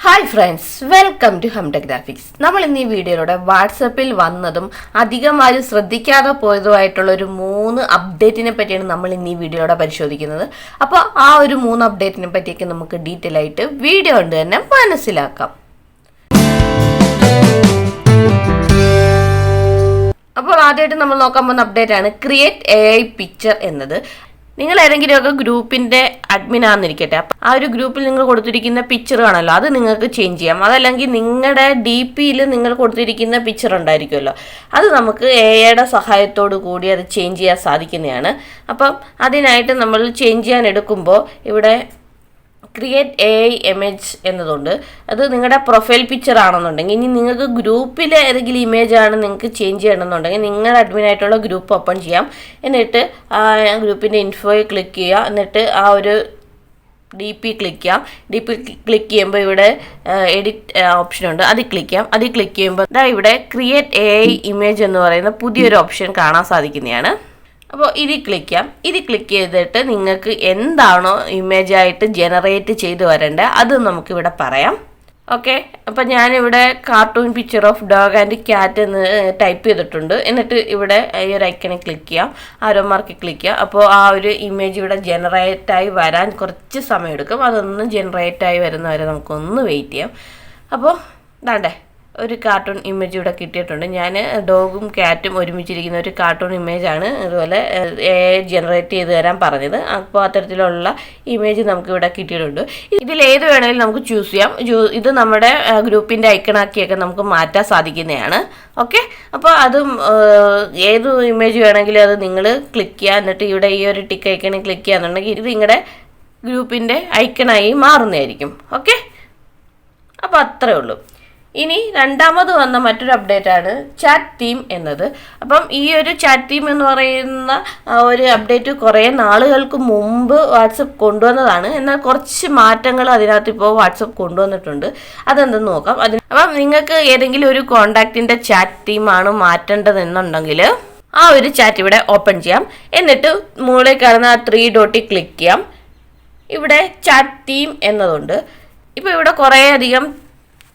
Hi friends, welcome to Hamda graphics. നമ്മൾ ഇന്ന് ഈ വീഡിയോയിലൂടെ വാട്സപ്പിൽ വന്നതും അധികം ആരും ശ്രദ്ധിക്കാതെ പോയതുമായിട്ടുള്ള ഒരു 3 അപ്ഡേറ്റിനെ പറ്റിയാണ് നമ്മൾ ഇന്ന് ഈ വീഡിയോയിലൂടെ പരിശോധിക്കുന്നത്. അപ്പോൾ ആ ഒരു 3 അപ്ഡേറ്റിനെ പറ്റിയൊക്കെ നമുക്ക് ഡീറ്റെയിൽ ആയിട്ട് വീഡിയോ കൊണ്ട് തന്നെ മനസ്സിലാക്കാം. അപ്പോൾ ആദ്യമായിട്ട് നമ്മൾ നോക്കാൻ പോകുന്ന അപ്ഡേറ്റ് ആണ് ക്രിയേറ്റ് AI പിക്ചർ എന്നത്. നിങ്ങൾ ഏതെങ്കിലുമൊക്കെ ഗ്രൂപ്പിൻ്റെ അഡ്മിൻ ആണെന്നിരിക്കട്ടെ, അപ്പം ആ ഒരു ഗ്രൂപ്പിൽ നിങ്ങൾ കൊടുത്തിരിക്കുന്ന പിക്ചർ ആണല്ലോ, അത് നിങ്ങൾക്ക് ചേഞ്ച് ചെയ്യാം. അതല്ലെങ്കിൽ നിങ്ങളുടെ DPയിൽ നിങ്ങൾ കൊടുത്തിരിക്കുന്ന പിക്ചർ ഉണ്ടായിരിക്കുമല്ലോ, അത് നമുക്ക് AIയുടെ സഹായത്തോടു കൂടി അത് ചേഞ്ച് ചെയ്യാൻ സാധിക്കുന്നതാണ്. അപ്പം അതിനായിട്ട് നമ്മൾ ചേഞ്ച് ചെയ്യാൻ എടുക്കുമ്പോൾ ഇവിടെ ക്രിയേറ്റ് AI ഇമേജ് എന്നതുണ്ട്. അത് നിങ്ങളുടെ പ്രൊഫൈൽ പിക്ചർ ആണെന്നുണ്ടെങ്കിൽ, ഇനി നിങ്ങൾക്ക് ഗ്രൂപ്പിലെ ഏതെങ്കിലും ഇമേജ് ആണ് നിങ്ങൾക്ക് ചേഞ്ച് ചെയ്യണമെന്നുണ്ടെങ്കിൽ നിങ്ങളുടെ അഡ്മിനായിട്ടുള്ള ഗ്രൂപ്പ് ഓപ്പൺ ചെയ്യാം. എന്നിട്ട് ആ ഗ്രൂപ്പിൻ്റെ ഇൻഫോയിൽ ക്ലിക്ക് ചെയ്യുക. എന്നിട്ട് ആ ഒരു DP ക്ലിക്ക് ചെയ്യാം. DP ക്ലിക്ക് ചെയ്യുമ്പോൾ ഇവിടെ എഡിറ്റ് ഓപ്ഷനുണ്ട്, അതിൽ ക്ലിക്ക് ചെയ്യാം. അതിൽ ക്ലിക്ക് ചെയ്യുമ്പോൾ ഇവിടെ ക്രിയേറ്റ് AI ഇമേജ് എന്ന് പറയുന്ന പുതിയൊരു ഓപ്ഷൻ കാണാൻ സാധിക്കുന്നതാണ്. അപ്പോൾ ഇതിൽ ക്ലിക്ക് ചെയ്യാം. ഇതിൽ ക്ലിക്ക് ചെയ്തിട്ട് നിങ്ങൾക്ക് എന്താണോ ഇമേജായിട്ട് ജനറേറ്റ് ചെയ്ത് വരേണ്ടത് അത് നമുക്കിവിടെ പറയാം. ഓക്കെ, അപ്പം ഞാനിവിടെ cartoon picture of dog and cat എന്ന് ടൈപ്പ് ചെയ്തിട്ടുണ്ട്. എന്നിട്ട് ഇവിടെ ഈ ഒരു ഐക്കണിൽ ക്ലിക്ക് ചെയ്യാം, ആരോ മാർക്കിൽ ക്ലിക്ക് ചെയ്യാം. അപ്പോൾ ആ ഒരു ഇമേജ് ഇവിടെ ജനറേറ്റായി വരാൻ കുറച്ച് സമയം എടുക്കും. അതൊന്ന് ജനറേറ്റായി വരുന്നവരെ നമുക്കൊന്ന് വെയിറ്റ് ചെയ്യാം. അപ്പോൾ ദാണ്ടേ ഒരു കാർട്ടൂൺ ഇമേജ് ഇവിടെ കിട്ടിയിട്ടുണ്ട്. ഞാൻ ഡോഗും ക്യാറ്റും ഒരുമിച്ചിരിക്കുന്ന ഒരു കാർട്ടൂൺ ഇമേജാണ് ഇതുപോലെ ജനറേറ്റ് ചെയ്ത് തരാൻ പറഞ്ഞത്. അപ്പോൾ അത്തരത്തിലുള്ള ഇമേജ് നമുക്കിവിടെ കിട്ടിയിട്ടുണ്ട്. ഇതിലേത് വേണമെങ്കിലും നമുക്ക് ചൂസ് ചെയ്യാം. ഇത് നമ്മുടെ ഗ്രൂപ്പിൻ്റെ ഐക്കണാക്കിയൊക്കെ നമുക്ക് മാറ്റാൻ സാധിക്കുന്നതാണ്. ഓക്കെ, അപ്പോൾ അതും ഏത് ഇമേജ് വേണമെങ്കിലും അത് നിങ്ങൾ ക്ലിക്ക് ചെയ്യുക. എന്നിട്ട് ഇവിടെ ഈ ഒരു ടിക്ക് ഐക്കണിൽ ക്ലിക്ക് ചെയ്യാന്നുണ്ടെങ്കിൽ ഇത് നിങ്ങളുടെ ഗ്രൂപ്പിൻ്റെ ഐക്കണായി മാറുന്നതായിരിക്കും. ഓക്കെ, അപ്പോൾ അത്രേ ഉള്ളൂ. ഇനി രണ്ടാമത് വന്ന മറ്റൊരു അപ്ഡേറ്റ് ആണ് ചാറ്റ് തീം എന്നത്. അപ്പം ഈ ഒരു ചാറ്റ് തീം എന്ന് പറയുന്ന ഒരു അപ്ഡേറ്റ് കുറേ നാളുകൾക്ക് മുമ്പ് വാട്സപ്പ് കൊണ്ടുവന്നതാണ്. എന്നാൽ കുറച്ച് മാറ്റങ്ങൾ അതിനകത്ത് ഇപ്പോൾ വാട്സപ്പ് കൊണ്ടുവന്നിട്ടുണ്ട്. അതെന്തെന്ന് നോക്കാം. അപ്പം നിങ്ങൾക്ക് ഏതെങ്കിലും ഒരു കോണ്ടാക്റ്റിൻ്റെ ചാറ്റ് തീമാണ് മാറ്റേണ്ടതെന്നുണ്ടെങ്കിൽ ആ ഒരു ചാറ്റ് ഇവിടെ ഓപ്പൺ ചെയ്യാം. എന്നിട്ട് മുകളിൽ കാണുന്ന ആ 3 ഡോട്ടിൽ ക്ലിക്ക് ചെയ്യാം. ഇവിടെ ചാറ്റ് തീം എന്നതുണ്ട്. ഇപ്പോൾ ഇവിടെ കുറേയധികം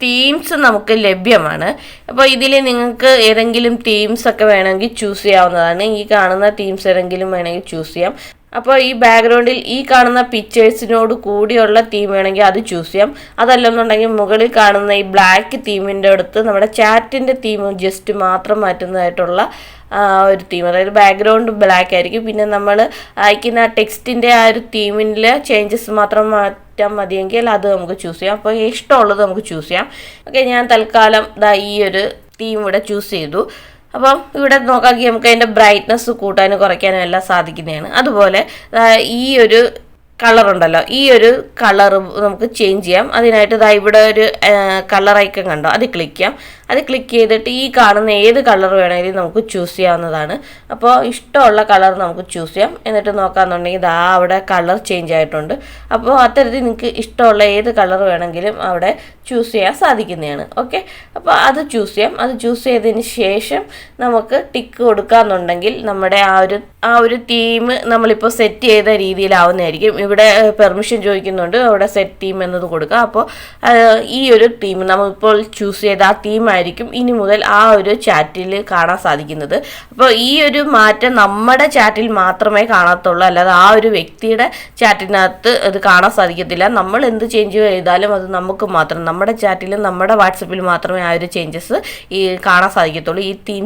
തീംസ് നമുക്ക് ലഭ്യമാണ്. അപ്പോൾ ഇതിൽ നിങ്ങൾക്ക് ഏതെങ്കിലും തീംസ് ഒക്കെ വേണമെങ്കിൽ ചൂസ് ചെയ്യാവുന്നതാണ്. ഈ കാണുന്ന തീംസ് ഏതെങ്കിലും വേണമെങ്കിൽ ചൂസ് ചെയ്യാം. അപ്പോൾ ഈ ബാക്ക്ഗ്രൗണ്ടിൽ ഈ കാണുന്ന പിക്ചേഴ്സിനോട് കൂടിയുള്ള തീം വേണമെങ്കിൽ അത് ചൂസ് ചെയ്യാം. അതല്ലെന്നുണ്ടെങ്കിൽ മുകളിൽ കാണുന്ന ഈ ബ്ലാക്ക് തീമിൻ്റെ അടുത്ത് നമ്മുടെ ചാറ്റിൻ്റെ തീം ജസ്റ്റ് മാത്രം മാറ്റുന്നതായിട്ടുള്ള ഒരു തീം, അതായത് ബാക്ക്ഗ്രൗണ്ട് ബ്ലാക്ക് ആയിരിക്കും. പിന്നെ നമ്മൾ അയക്കുന്ന ടെക്സ്റ്റിൻ്റെ ആ ഒരു തീമിൻ്റെ ചേഞ്ചസ് മാത്രം മാറ്റാൻ മതിയെങ്കിൽ അത് നമുക്ക് ചൂസ് ചെയ്യാം. അപ്പോൾ ഇഷ്ടമുള്ളത് നമുക്ക് ചൂസ് ചെയ്യാം. ഓക്കെ, ഞാൻ തൽക്കാലം ഈ ഒരു തീം ഇവിടെ ചൂസ് ചെയ്തു. അപ്പം ഇവിടെ നോക്കാമെങ്കിൽ നമുക്ക് അതിൻ്റെ ബ്രൈറ്റ്നസ് കൂട്ടാനും കുറയ്ക്കാനും എല്ലാം സാധിക്കുന്നതാണ്. അതുപോലെ ഈ ഒരു കളറുണ്ടല്ലോ, ഈ ഒരു കളർ നമുക്ക് ചേഞ്ച് ചെയ്യാം. അതിനായിട്ട് ഇവിടെ ഒരു കളർ ഐക്കൺ കണ്ടോ, അത് ക്ലിക്ക് ചെയ്യാം. അത് ക്ലിക്ക് ചെയ്തിട്ട് ഈ കാണുന്ന ഏത് കളർ വേണമെങ്കിലും നമുക്ക് ചൂസ് ചെയ്യാവുന്നതാണ്. അപ്പോൾ ഇഷ്ടമുള്ള കളർ നമുക്ക് ചൂസ് ചെയ്യാം. എന്നിട്ട് നോക്കാമെന്നുണ്ടെങ്കിൽ അവിടെ കളർ ചേഞ്ച് ആയിട്ടുണ്ട്. അപ്പോൾ അത്തരത്തിൽ നിങ്ങൾക്ക് ഇഷ്ടമുള്ള ഏത് കളർ വേണമെങ്കിലും അവിടെ ചൂസ് ചെയ്യാൻ സാധിക്കുന്നതാണ്. ഓക്കെ, അപ്പോൾ അത് ചൂസ് ചെയ്യാം. അത് ചൂസ് ചെയ്തതിന് ശേഷം നമുക്ക് ടിക്ക് കൊടുക്കാമെന്നുണ്ടെങ്കിൽ നമ്മുടെ ആ ഒരു തീം നമ്മളിപ്പോൾ സെറ്റ് ചെയ്ത രീതിയിലാവുന്നതായിരിക്കും. ഇവിടെ പെർമിഷൻ ചോദിക്കുന്നുണ്ട്, അവിടെ സെറ്റ് തീം എന്നത് കൊടുക്കുക. അപ്പോൾ ഈ ഒരു തീം നമ്മളിപ്പോൾ ചൂസ് ചെയ്ത ആ തീമായിരിക്കും ഇനി മുതൽ ആ ഒരു ചാറ്റിൽ കാണാൻ സാധിക്കുന്നത്. അപ്പോൾ ഈ ഒരു മാറ്റം നമ്മുടെ ചാറ്റിൽ മാത്രമേ കാണത്തുള്ളൂ, അല്ലാതെ ആ ഒരു വ്യക്തിയുടെ ചാറ്റിനകത്ത് അത് കാണാൻ സാധിക്കത്തില്ല. നമ്മൾ എന്ത് ചേഞ്ച് ചെയ്താലും അത് നമുക്ക് മാത്രം, നമ്മുടെ ചാറ്റിലും നമ്മുടെ വാട്സപ്പിൽ മാത്രമേ ആ ഒരു ചേഞ്ചസ് കാണാൻ സാധിക്കത്തുള്ളൂ, ഈ തീം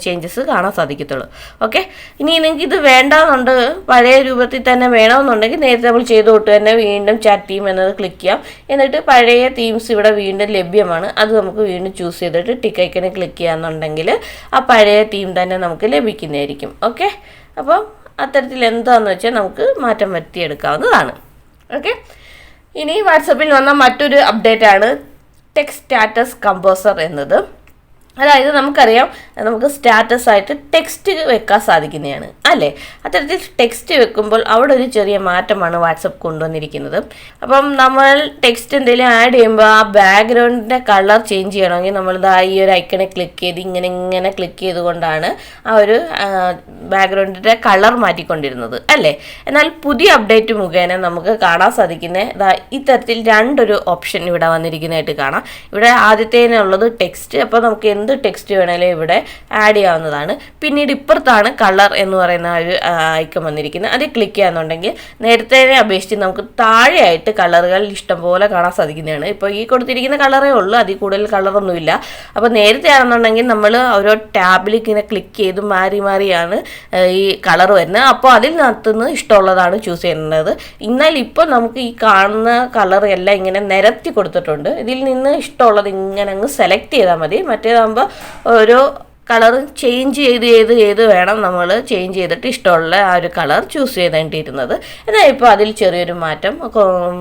ചേഞ്ചസ് കാണാൻ സാധിക്കത്തുള്ളൂ. ഓക്കെ, ഇനി നിങ്ങൾക്ക് ഇത് വേണ്ടാന്നുണ്ട്, പഴയ രൂപത്തിൽ തന്നെ വേണമെന്നുണ്ടെങ്കിൽ നേരത്തെ നമ്മൾ ചെയ്ത് തൊട്ട് തന്നെ വീണ്ടും ചാറ്റ് തീം എന്നത് ക്ലിക്ക് ചെയ്യാം. എന്നിട്ട് പഴയ തീംസ് ഇവിടെ വീണ്ടും ലഭ്യമാണ്, അത് നമുക്ക് വീണ്ടും ചൂസ് ചെയ്തിട്ട് ടിക്ക് ഐക്കനെ ക്ലിക്ക് ചെയ്യാന്നുണ്ടെങ്കിൽ ആ പഴയ തീം തന്നെ നമുക്ക് ലഭിക്കുന്നതായിരിക്കും. ഓക്കെ, അപ്പോൾ അത്തരത്തിൽ എന്താണെന്ന് വെച്ചാൽ നമുക്ക് മാറ്റം വരുത്തിയെടുക്കാവുന്നതാണ്. ഓക്കെ, ഇനി വാട്സപ്പിൽ വന്ന മറ്റൊരു അപ്ഡേറ്റ് ആണ് ടെക്സ്റ്റ് സ്റ്റാറ്റസ് കമ്പോസർ എന്നത്. അതായത് നമുക്കറിയാം നമുക്ക് സ്റ്റാറ്റസ് ആയിട്ട് ടെക്സ്റ്റ് വെക്കാൻ സാധിക്കുന്നതാണ് അല്ലേ. അത്തരത്തിൽ ടെക്സ്റ്റ് വെക്കുമ്പോൾ അവിടെ ഒരു ചെറിയ മാറ്റമാണ് വാട്സപ്പ് കൊണ്ടുവന്നിരിക്കുന്നത്. അപ്പം നമ്മൾ ടെക്സ്റ്റ് എന്തെങ്കിലും ആഡ് ചെയ്യുമ്പോൾ ആ ബാക്ക്ഗ്രൗണ്ടിൻ്റെ കളർ ചേഞ്ച് ചെയ്യണമെങ്കിൽ നമ്മളിതാ ഈ ഒരു ഐക്കണെ ക്ലിക്ക് ചെയ്ത് ഇങ്ങനെ ക്ലിക്ക് ചെയ്തുകൊണ്ടാണ് ആ ഒരു ബാക്ക്ഗ്രൗണ്ടിൻ്റെ കളർ മാറ്റിക്കൊണ്ടിരുന്നത് അല്ലേ. എന്നാൽ പുതിയ അപ്ഡേറ്റ് മുഖേന നമുക്ക് കാണാൻ സാധിക്കുന്ന ഇത്തരത്തിൽ രണ്ടൊരു ഓപ്ഷൻ ഇവിടെ വന്നിരിക്കുന്നതായിട്ട് കാണാം. ഇവിടെ ആദ്യത്തേനുള്ളത് ടെക്സ്റ്റ്. അപ്പോൾ നമുക്ക് എന്ത് ടെക്സ്റ്റ് വേണേലും ഇവിടെ ആഡ് ചെയ്യാവുന്നതാണ്. പിന്നീട് ഇപ്പുറത്താണ് കളർ എന്ന് പറയുന്ന ഒരു ഐക്കൺ വന്നിരിക്കുന്നത്. അത് ക്ലിക്ക് ചെയ്യാന്നുണ്ടെങ്കിൽ നേരത്തെ അപേക്ഷിച്ച് നമുക്ക് താഴെയായിട്ട് കളറുകൾ ഇഷ്ടംപോലെ കാണാൻ സാധിക്കുന്നതാണ്. ഇപ്പോൾ ഈ കൊടുത്തിരിക്കുന്ന കളറേ ഉള്ളൂ, അതിൽ കൂടുതൽ കളറൊന്നുമില്ല. അപ്പോൾ നേരത്തെ ആണെന്നുണ്ടെങ്കിൽ നമ്മൾ ഓരോ ടാബിൽ ഇങ്ങനെ ക്ലിക്ക് ചെയ്ത് മാറിയാണ് ഈ കളർ വരുന്നത്. അപ്പോൾ അതിനകത്തുനിന്ന് ഇഷ്ടമുള്ളതാണ് ചൂസ് ചെയ്യുന്നത്. എന്നാൽ ഇപ്പോൾ നമുക്ക് ഈ കാണുന്ന കളർ എല്ലാം ഇങ്ങനെ നിരത്തി കൊടുത്തിട്ടുണ്ട്. ഇതിൽ നിന്ന് ഇഷ്ടമുള്ളത് ഇങ്ങനെ അങ്ങ് സെലക്ട് ചെയ്താൽ മതി. മറ്റേതാകുമ്പോൾ ഓരോ കളറും ചേഞ്ച് ചെയ്ത് വേണം നമ്മൾ ചേഞ്ച് ചെയ്തിട്ട് ഇഷ്ടമുള്ള ആ ഒരു കളർ ചൂസ് ചെയ്തേണ്ടിയിരുന്നത്. എന്നാൽ ഇപ്പോൾ അതിൽ ചെറിയൊരു മാറ്റം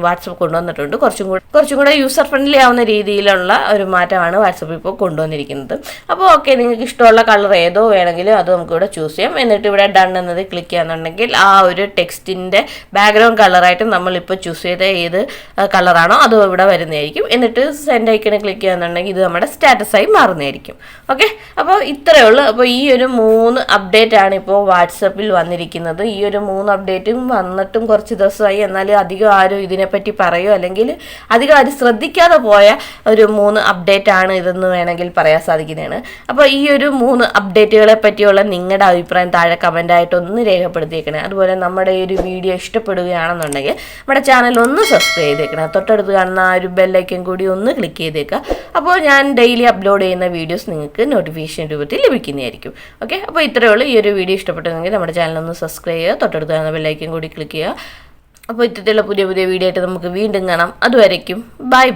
വാട്സപ്പ് കൊണ്ടുവന്നിട്ടുണ്ട്. കുറച്ചും കൂടെ യൂസർ ഫ്രണ്ട്ലി ആവുന്ന രീതിയിലുള്ള ഒരു മാറ്റമാണ് വാട്സപ്പ് ഇപ്പോൾ കൊണ്ടുവന്നിരിക്കുന്നത്. അപ്പോൾ ഓക്കെ, നിങ്ങൾക്ക് ഇഷ്ടമുള്ള കളർ ഏതോ വേണമെങ്കിലും അത് നമുക്കിവിടെ ചൂസ് ചെയ്യാം. എന്നിട്ട് ഇവിടെ ഡൺ എന്നത് ക്ലിക്ക് ചെയ്യാന്നുണ്ടെങ്കിൽ ആ ഒരു ടെക്സ്റ്റിൻ്റെ ബാക്ക്ഗ്രൗണ്ട് കളറായിട്ട് നമ്മളിപ്പോൾ ചൂസ് ചെയ്ത ഏത് കളറാണോ അത് ഇവിടെ വരുന്നതായിരിക്കും. എന്നിട്ട് സെൻഡ് ഐക്കണിൽ ക്ലിക്ക് ചെയ്യാന്നുണ്ടെങ്കിൽ ഇത് നമ്മുടെ സ്റ്റാറ്റസായി മാറുന്നതായിരിക്കും. ഓക്കെ, അപ്പോൾ ഇത്രയേ ഉള്ളൂ. അപ്പോൾ ഈ ഒരു 3 അപ്ഡേറ്റ് ആണ് ഇപ്പോൾ വാട്സപ്പിൽ വന്നിരിക്കുന്നത്. ഈ ഒരു 3 അപ്ഡേറ്റും വന്നിട്ടും കുറച്ച് ദിവസമായി. എന്നാലും അധികം ആരും ഇതിനെപ്പറ്റി പറയുമോ അല്ലെങ്കിൽ അധികം ആരും ശ്രദ്ധിക്കാതെ പോയ ഒരു 3 അപ്ഡേറ്റ് ആണ് ഇതെന്ന് വേണമെങ്കിൽ പറയാൻ സാധിക്കുന്നതാണ്. അപ്പോൾ ഈ ഒരു 3 അപ്ഡേറ്റുകളെ പറ്റിയുള്ള നിങ്ങളുടെ അഭിപ്രായം താഴെ കമൻ്റായിട്ടൊന്ന് രേഖപ്പെടുത്തിയേക്കണേ. അതുപോലെ നമ്മുടെ ഈ ഒരു വീഡിയോ ഇഷ്ടപ്പെടുകയാണെന്നുണ്ടെങ്കിൽ നമ്മുടെ ചാനൽ ഒന്ന് സബ്സ്ക്രൈബ് ചെയ്തേക്കണം. തൊട്ടടുത്ത് കാണുന്ന ആ ഒരു ബെല്ലൈക്കൻ കൂടി ഒന്ന് ക്ലിക്ക് ചെയ്തേക്കുക. അപ്പോൾ ഞാൻ ഡെയിലി അപ്ലോഡ് ചെയ്യുന്ന വീഡിയോസ് നിങ്ങൾക്ക് നോട്ടിഫിക്കേഷൻ രൂപത്തിൽ ലഭിക്കുന്നതായിരിക്കും. ഓക്കെ, അപ്പോൾ ഇത്രയേ ഉള്ളൂ. ഈ ഒരു വീഡിയോ ഇഷ്ടപ്പെട്ടെങ്കിൽ നമ്മുടെ ചാനൽ ഒന്ന് സബ്സ്ക്രൈബ് ചെയ്യുക, തൊട്ടടുത്ത് കാണുന്ന ബെല്ലൈക്കൻ കൂടി ക്ലിക്ക് ചെയ്യുക. അപ്പോൾ ഇത്തരത്തിലുള്ള പുതിയ വീഡിയോ ആയിട്ട് നമുക്ക് വീണ്ടും കാണാം. അതുവരയ്ക്കും ബൈ.